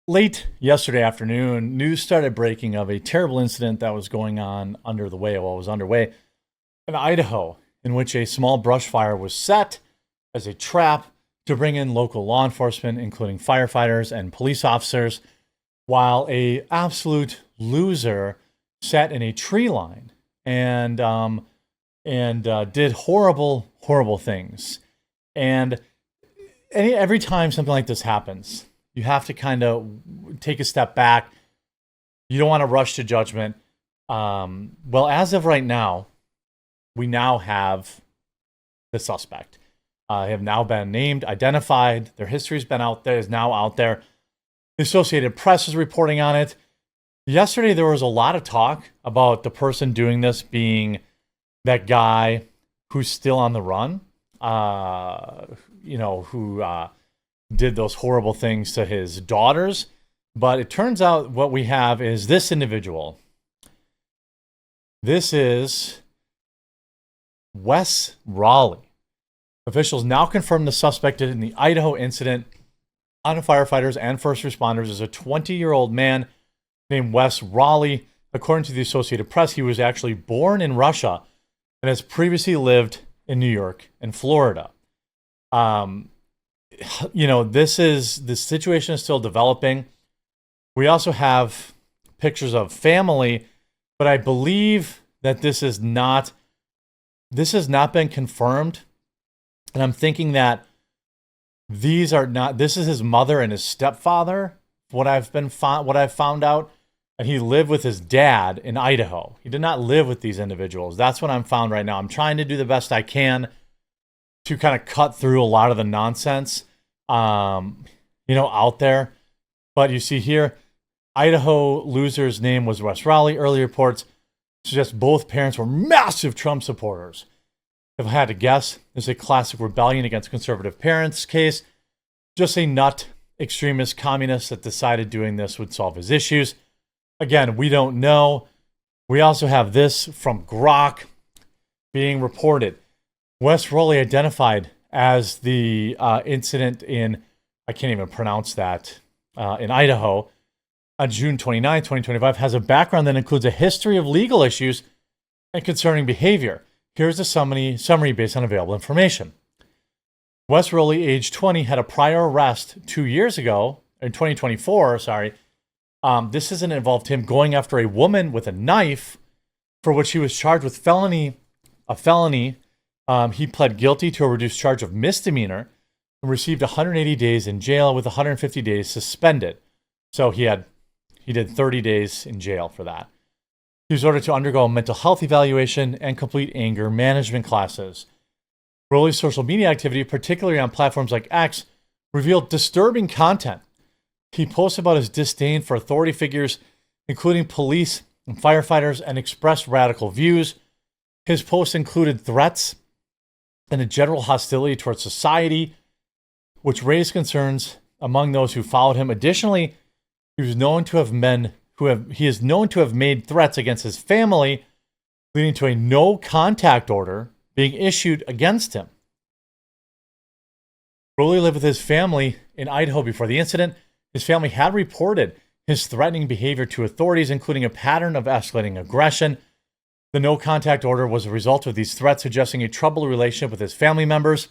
Late yesterday afternoon, news started breaking of a terrible incident that was going on underway in Idaho, in which a small brush fire was set as a trap to bring in local law enforcement, including firefighters and police officers, while a absolute loser sat in a tree line and did horrible things. And every time something like this happens, you have to kind of take a step back. You don't want to rush to judgment. Well, as of right now, we now have the suspect. Have now been named, identified. Their history's been out there, is now out there. The Associated Press is reporting on it. Yesterday, there was a lot of talk about the person doing this being that guy who's still on the run. Who did those horrible things to his daughters. But it turns out what we have is this individual. This is Wes Raleigh. Officials now confirm the suspect in the Idaho incident on firefighters and first responders is a 20-year-old man named Wes Raleigh. According to the Associated Press, he was actually born in Russia and has previously lived in New York and Florida. The situation is still developing. We also have pictures of family, but I believe that this has not been confirmed. And I'm thinking that this is his mother and his stepfather, what I've found out. And he lived with his dad in Idaho. He did not live with these individuals. That's what I'm found right now. I'm trying to do the best I can to kind of cut through a lot of the nonsense, out there. But you see here, Idaho loser's name was Wes Raleigh. Early reports suggest both parents were massive Trump supporters. If I had to guess, this is a classic rebellion against conservative parents case. Just a nut extremist communist that decided doing this would solve his issues. Again, we don't know. We also have this from Grok being reported. Wes Raleigh identified as the incident in, I can't even pronounce that, in Idaho on June 29, 2025, has a background that includes a history of legal issues and concerning behavior. Here's a summary based on available information. Wes Raleigh, age 20, had a prior arrest 2 years ago, in 2024, this isn't involved him going after a woman with a knife, for which he was charged with a felony. He pled guilty to a reduced charge of misdemeanor and received 180 days in jail with 150 days suspended. So he did 30 days in jail for that. He was ordered to undergo a mental health evaluation and complete anger management classes. Raleigh's social media activity, particularly on platforms like X, revealed disturbing content. He posted about his disdain for authority figures, including police and firefighters, and expressed radical views. His posts included threats and a general hostility towards society, which raised concerns among those who followed him. Additionally, he is known to have made threats against his family, leading to a no-contact order being issued against him. Raleigh lived with his family in Idaho before the incident. His family had reported his threatening behavior to authorities, including a pattern of escalating aggression. The no-contact order was a result of these threats, suggesting a troubled relationship with his family members.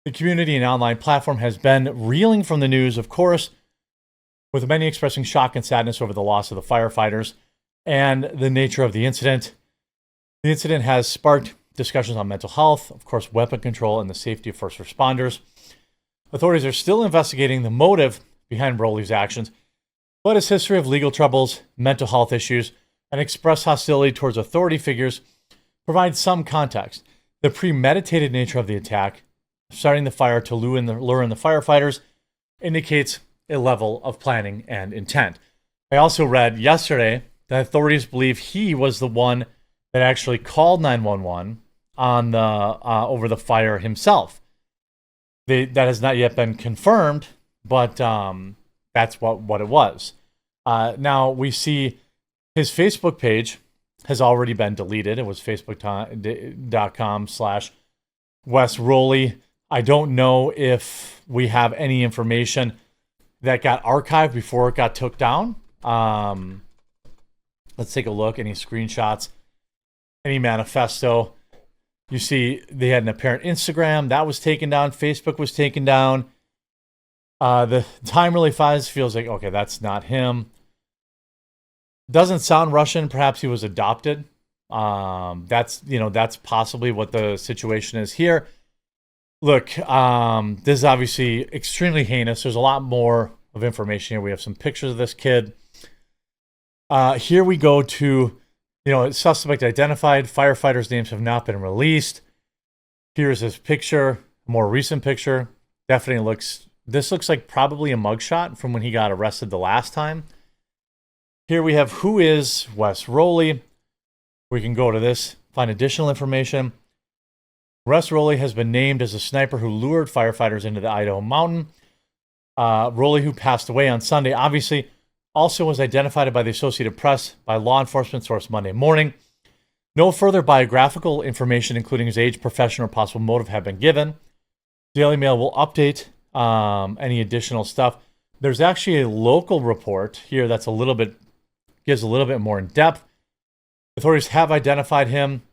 The community and online platform has been reeling from the news, of course, with many expressing shock and sadness over the loss of the firefighters and the nature of the incident. The incident has sparked discussions on mental health, of course, weapon control, and the safety of first responders. Authorities are still investigating the motive behind Raleigh's actions, but his history of legal troubles, mental health issues, and expressed hostility towards authority figures provide some context. The premeditated nature of the attack, starting the fire to lure in the firefighters, indicates a level of planning and intent. I also read yesterday that authorities believe he was the one that actually called 911 on the over the fire himself. That has not yet been confirmed, but that's what it was. Now we see his Facebook page has already been deleted. It was facebook.com/Wes Raleigh. I don't know if we have any information that got archived before it got took down. Let's take a look. Any screenshots, any manifesto. You see they had an apparent Instagram. That was taken down. Facebook was taken down. The time really feels like, okay, that's not him. Doesn't sound Russian. Perhaps he was adopted. That's possibly what the situation is here. Look, this is obviously extremely heinous. There's a lot more of information here. We have some pictures of this kid. Here we go to, suspect identified. Firefighters' names have not been released. Here's his picture, more recent picture. Definitely this looks like probably a mugshot from when he got arrested the last time. Here we have who is Wes Raleigh. We can go to this, find additional information. Wes Raleigh has been named as a sniper who lured firefighters into the Idaho mountain. Raleigh, who passed away on Sunday, obviously also was identified by the Associated Press by law enforcement source Monday morning. No further biographical information, including his age, profession, or possible motive, have been given. Daily Mail will update any additional stuff. There's actually a local report here that's gives a little bit more in depth. Authorities have identified him.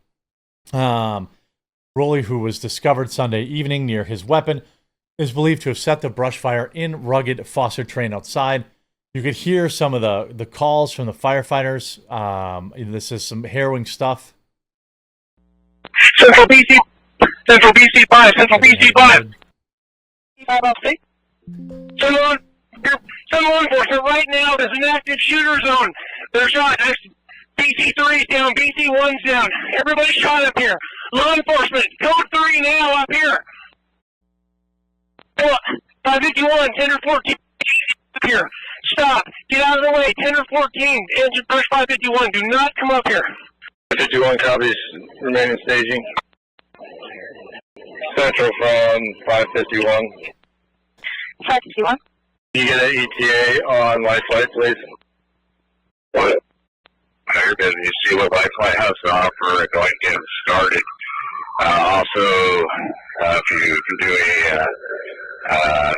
Raleigh, who was discovered Sunday evening near his weapon, is believed to have set the brush fire in rugged foster terrain outside. You could hear some of the calls from the firefighters. This is some harrowing stuff. Central BC 5, Central BC 5. 5 up 6. Send law enforcement right now. There's an active shooter zone. They're shot. BC 3's down, BC 1's down. Everybody's shot up here. Law enforcement, code 3 now up here. 551, 10 or 14 up here. Stop. Get out of the way. 10 or 14. Engine push 551. Do not come up here. 51 copies. Remaining staging. Central from 551. 551. You get an ETA on life flight, please? What? You're busy. You see what life flight has to offer. Go and get started. Also, if you can do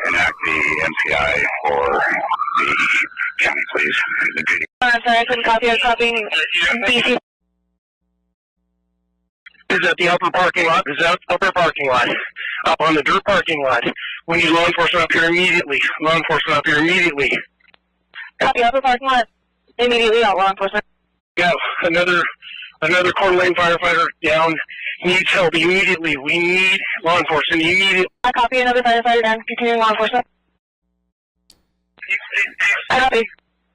enact the MPI for the county, please. Sorry, I couldn't copy. I was copying BC. This is at the upper parking lot. This is at the upper parking lot. Up on the dirt parking lot. We need law enforcement up here immediately. Law enforcement up here immediately. Copy upper parking lot. Immediately out, law enforcement. Yeah, another Coeur d'Alene firefighter down. Needs help immediately. We need law enforcement immediately. I copy another firefighter down. Continuing law enforcement. I copy.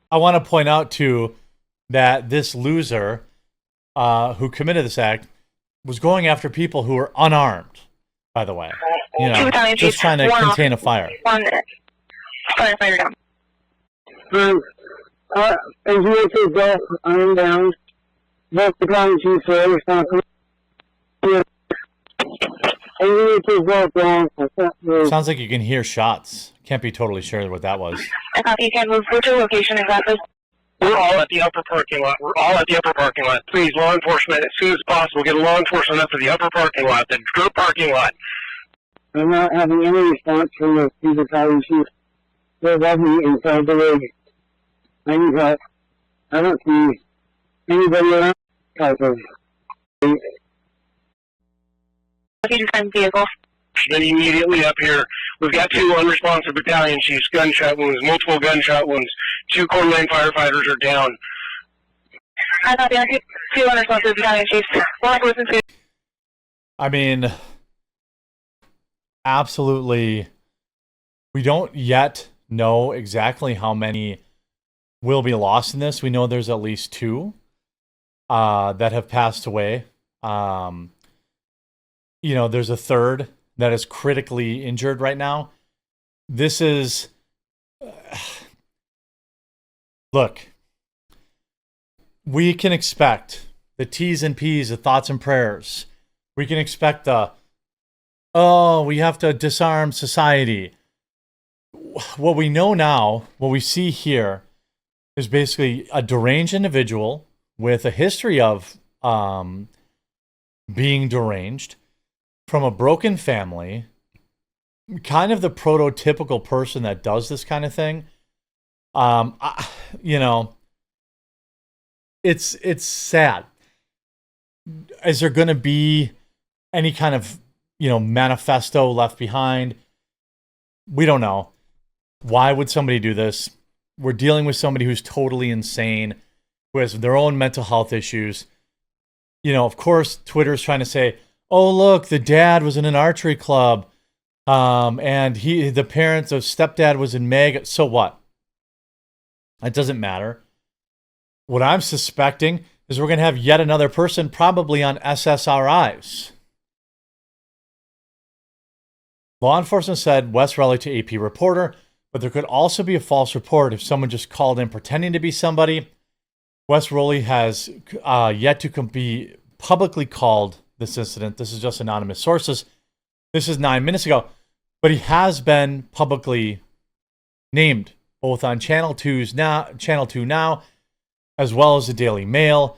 I want to point out, too, that this loser who committed this act was going after people who were unarmed, by the way. Just trying to contain a fire. One firefighter down. Engineer to Golf, I'm down. Both the county chiefs are responsible. Engineer to Golf down. Sounds like you can hear shots. Can't be totally sure what that was. I copy. You can't move. What's your location exactly? We're all at the upper parking lot. Please, law enforcement, as soon as possible, get law enforcement up to the upper parking lot, the dirt parking lot. I'm not having any response from the Cedar County chief. They're above me inside the rig. I need help. I don't see anybody around type of. If you just find vehicle. Then immediately up here, we've got 2 unresponsive battalion chiefs, gunshot wounds, multiple gunshot wounds. 2 Coeur d'Alene firefighters are down. I copy. 2 unresponsive battalion chiefs. I mean, absolutely. We don't yet know exactly how many will be lost in this. We know there's at least 2 that have passed away. There's a third that is critically injured right now. This is... Look, we can expect the T's and P's, the thoughts and prayers. We can expect we have to disarm society. What we know now, what we see here, is basically a deranged individual with a history of being deranged, from a broken family, kind of the prototypical person that does this kind of thing. You know, it's sad. Is there going to be any kind of, manifesto left behind? We don't know. Why would somebody do this? We're dealing with somebody who's totally insane, who has their own mental health issues. Of course, Twitter's trying to say, oh, look, the dad was in an archery club. And the parents of stepdad was in MAGA. So what? It doesn't matter. What I'm suspecting is we're going to have yet another person probably on SSRIs. Law enforcement said Wes Raleigh to AP reporter, but there could also be a false report if someone just called in pretending to be somebody. Wes Raleigh has yet to be publicly called this incident. This is just anonymous sources. This is 9 minutes ago, but he has been publicly named both on Channel 2 now, as well as the Daily Mail.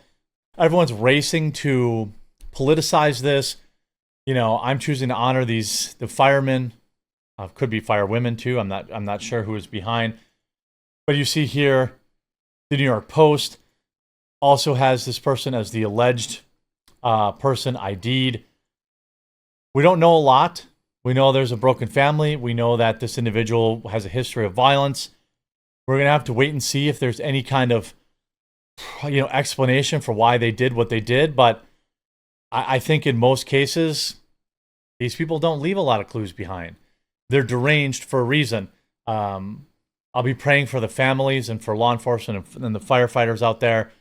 Everyone's racing to politicize this. I'm choosing to honor the firemen. Could be firewomen too. I'm not sure who is behind. But you see here, the New York Post also has this person as the alleged person ID'd. We don't know a lot. We know there's a broken family. We know that this individual has a history of violence. We're going to have to wait and see if there's any kind of, explanation for why they did what they did. But I think in most cases, these people don't leave a lot of clues behind. They're deranged for a reason. I'll be praying for the families and for law enforcement and the firefighters out there.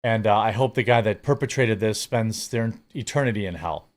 And I hope the guy that perpetrated this spends their eternity in hell.